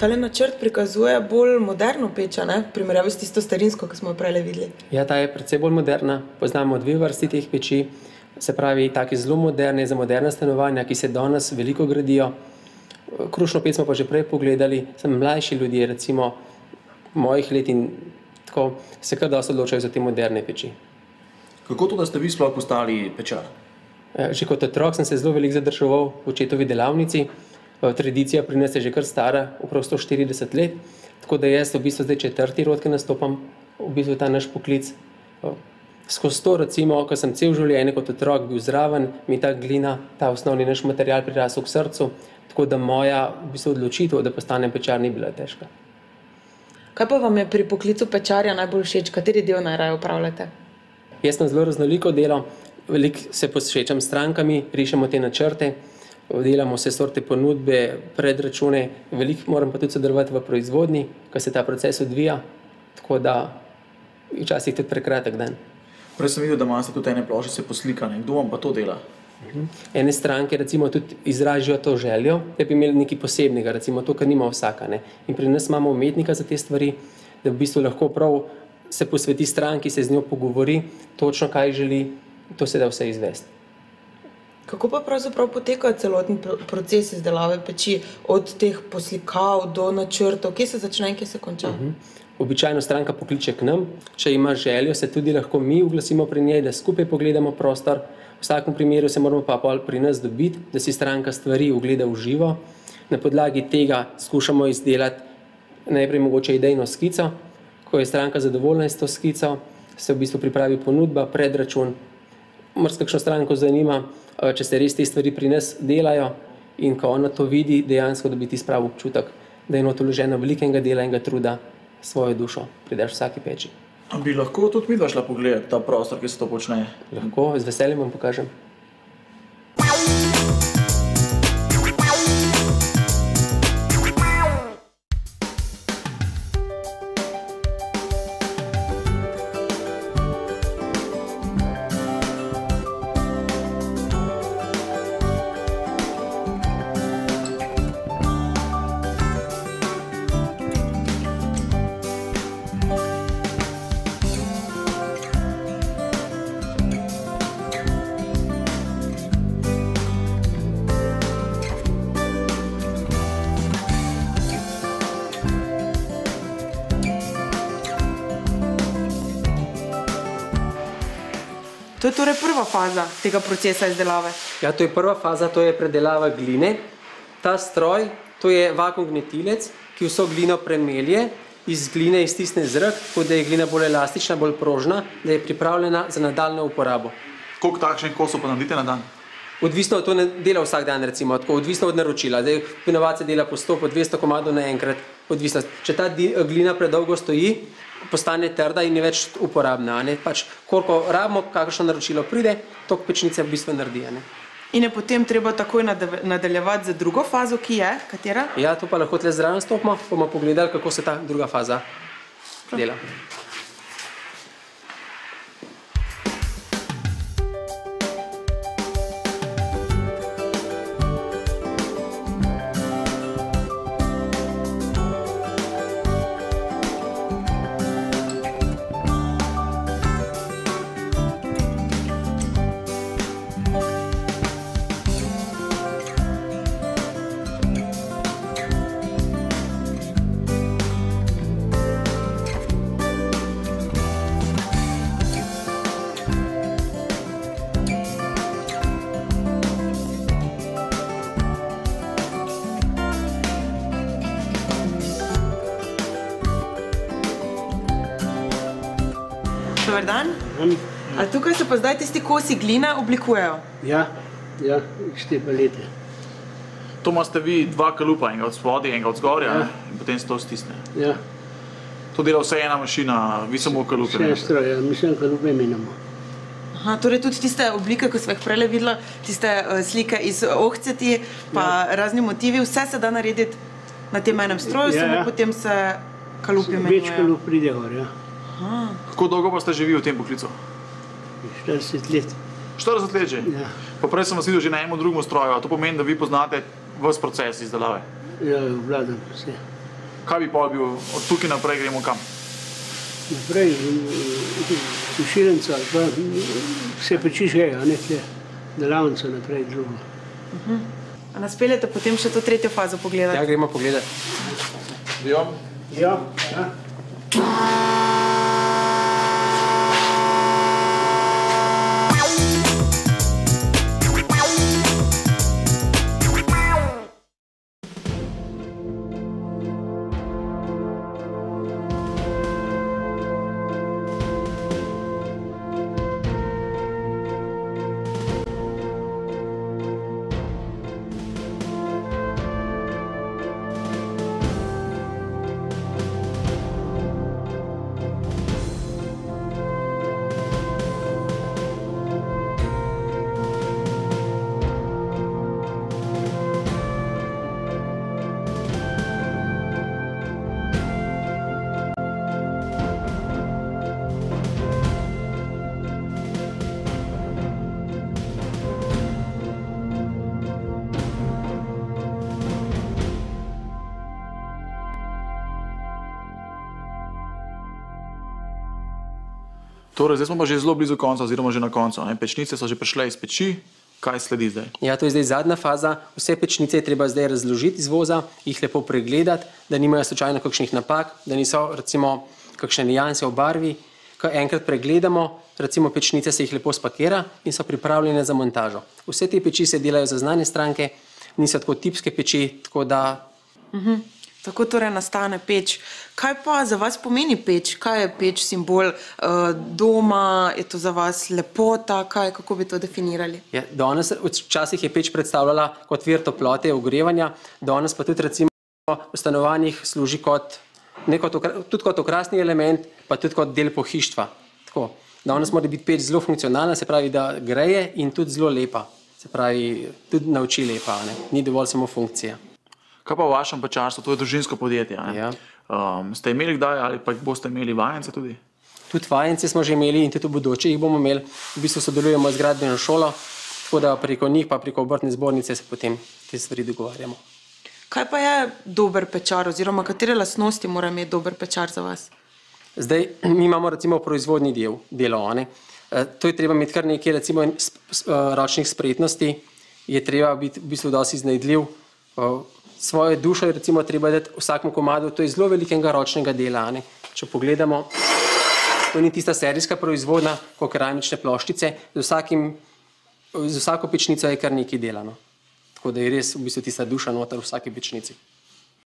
Tale načrt prikazuje bolj moderno peč, ne? V primerjavi s tisto starinsko, ki smo jo prej videli. Ja, ta je precej bolj moderna. Poznamo dve vrsti teh peči, se pravi, take zelo moderne, za moderna stanovanja, ki se danes veliko gradijo. Krušno peč smo pa že prej pogledali, sem mlajši ljudje, recimo mojih let in tako, se kar dosti odločajo za te moderne peči. Kako to, da ste vi sploh postali pečar? Že kot otrok sem se zelo veliko zadrževal v očetovi delavnici. Tradicija pri nas je že kar stara, okrog 140 let, tako da jaz v bistvu zdaj četrti rod, ki nastopam v bistvu ta naš poklic. Skozi to, recimo, ko sem cel življenje kot otrok bil zraven, mi ta glina, ta osnovni naš material prirasel k srcu, tako da moja v bistvu odločitev, da postanem pečar, ni bila težka. Kaj pa vam je pri poklicu pečarja najbolj všeč? Kateri del najraje opravljate? Jaz sem zelo raznoliko delo, veliko se posvečam strankami, rišemo te načrte, delamo vse sorte ponudbe, predračune, veliko moram pa tudi sodelovati v proizvodnji, ko se ta proces odvija, tako da včasih tudi prekratek dan. Prej sem videl, da imate tudi ene ploščice poslikane. Kdo vam pa to dela? Ene stranke recimo tudi izražijo to željo, da bi imeli nekaj posebnega, recimo to, kar nima vsaka. Ne? In pri nas imamo umetnika za te stvari, da v bistvu lahko prav se posveti stranki, se z njo pogovori, točno kaj želi, to se da vse izvesti. Kako pa pravzaprav poteka celoten proces izdelave peči, od teh poslikav do načrtov, kje se začne in kje se konča? Običajno stranka pokliče k nam, če ima željo, se tudi lahko mi oglasimo pri njej, da skupaj pogledamo prostor. V vsakem primeru se moramo pa pri nas dobiti, da si stranka stvari ogleda v živo. Na podlagi tega skušamo izdelati najprej mogoče idejno skico. Ko je stranka zadovoljna s to skico, se v bistvu pripravi ponudba, predračun. Marsikakšno stranko zanima, če se res te stvari pri nas delajo in ko ona to vidi, dejansko dobi tisti pravi občutek, da je not vloženo velikega dela in ga truda, svojo dušo pridaš vsaki peči. Bi lahko tudi midva šla pogledati ta prostor, ki se to počne? Lahko, z veseljem vam pokažem. To je torej prva faza tega procesa izdelave. Ja, to je prva faza, to je predelava gline. Ta stroj, to je vakuum gnetilec, ki vso glino premelje, iz gline iztisne zrak, tako da je glina bolj elastična, bolj prožna, da je pripravljena za nadaljnjo uporabo. Koliko takšnih kosov pa naredite na dan? Odvisno od to ne dela vsak dan, recimo, tako, odvisno od naročila. Zdaj, ponovadi se dela po 100, po 200 komadov naenkrat, odvisno. Če ta glina predolgo stoji, postane trda in je več uporabna. Pač, koliko rabimo, kakšno naročilo pride, toliko pečnice v bistvu naredi. In je potem treba takoj nadaljevati za drugo fazo, ki je, katera? Ja, to pa lahko tle zraven stopimo, bomo pogledali, kako se ta druga faza dela. Dobar dan. A tukaj se pa zdaj tisti kosi gline oblikujejo? Ja, štiri palete. To imate vi dva kalupa, enega od spodaj, enega od zgorja, in potem se to stisne. Ja. To dela vse ena mašina, vi samo kalupe. Vse stroj, mi samo kalupe menjamo. Aha, torej tudi tiste oblike, ko smo jih prej videla, tiste slike iz ohceti, pa razni motivi, vse se da narediti na tem enem stroju, samo potem se kalupi menjujejo. Več kalup pride gor, ja. Kako dolgo pa ste že vi v tem poklicu? 40 let. 40 let že? Ja. Pa prej sem vas videl že na enem drugem stroju, a to pomeni, da vi poznate ves proces izdelave? Ja, obvladam vse. Kaj bi pa bil, od tukaj naprej gremo kam? Naprej, sušilnica, pa vse peči že, a ne tle, delavnica naprej drugo. A nas peljete potem še to tretjo fazo pogledati? Ja, gremo pogledati. Ja. Ja, ja. Torej, zdaj smo pa že zelo blizu konca, oziroma že na koncu. Pečnice so že prišle iz peči, kaj sledi zdaj? Ja, to je zdaj zadnja faza. Vse pečnice je treba zdaj razložiti iz voza, jih lepo pregledati, da nimajo slučajno kakšnih napak, da niso recimo kakšne nijanse v barvi. Ko enkrat pregledamo, recimo pečnice se jih lepo spakira in so pripravljene za montažo. Vse te peči se delajo za znane stranke, niso tako tipske peči, tako da... Tako torej nastane peč. Kaj pa za vas pomeni peč? Kaj je peč simbol doma? Je to za vas lepota? Kako bi to definirali? Ja, danes, včasih je peč predstavljala kot vir toplote, ogrevanja, danes pa tudi recimo v stanovanjih služi tudi kot okrasni element, pa tudi kot del pohištva. Tako. Danes mora biti peč zelo funkcionalna, se pravi, da greje in tudi zelo lepa. Se pravi, tudi na oči lepa, ne? Ni dovolj samo funkcija. Kaj pa v vašem pečarstvu, to je družinsko podjetje? Ja. Ste imeli kdaj ali pa boste imeli vajence tudi? Tudi vajence smo že imeli in tudi v bodoče jih bomo imeli. V bistvu sodelujemo z gradbeno šolo, tako da preko njih pa preko obrtne zbornice se potem te stvari dogovarjamo. Kaj pa je dober pečar oziroma katere lastnosti mora imeti dober pečar za vas? Zdaj, mi imamo recimo proizvodni delo. To je treba imeti kar nekaj recimo ročnih spretnosti, je treba biti v bistvu dosti iznajdljiv. Svojo dušo je recimo treba dati vsakmu komadu, to je zelo velikega ročnega dela. Če pogledamo, to ni tista serijska proizvodnja, kot keramične ploščice, z vsako pečnico je kar nekaj delano. Tako da je res v bistvu tista duša noter v vsaki pečnici.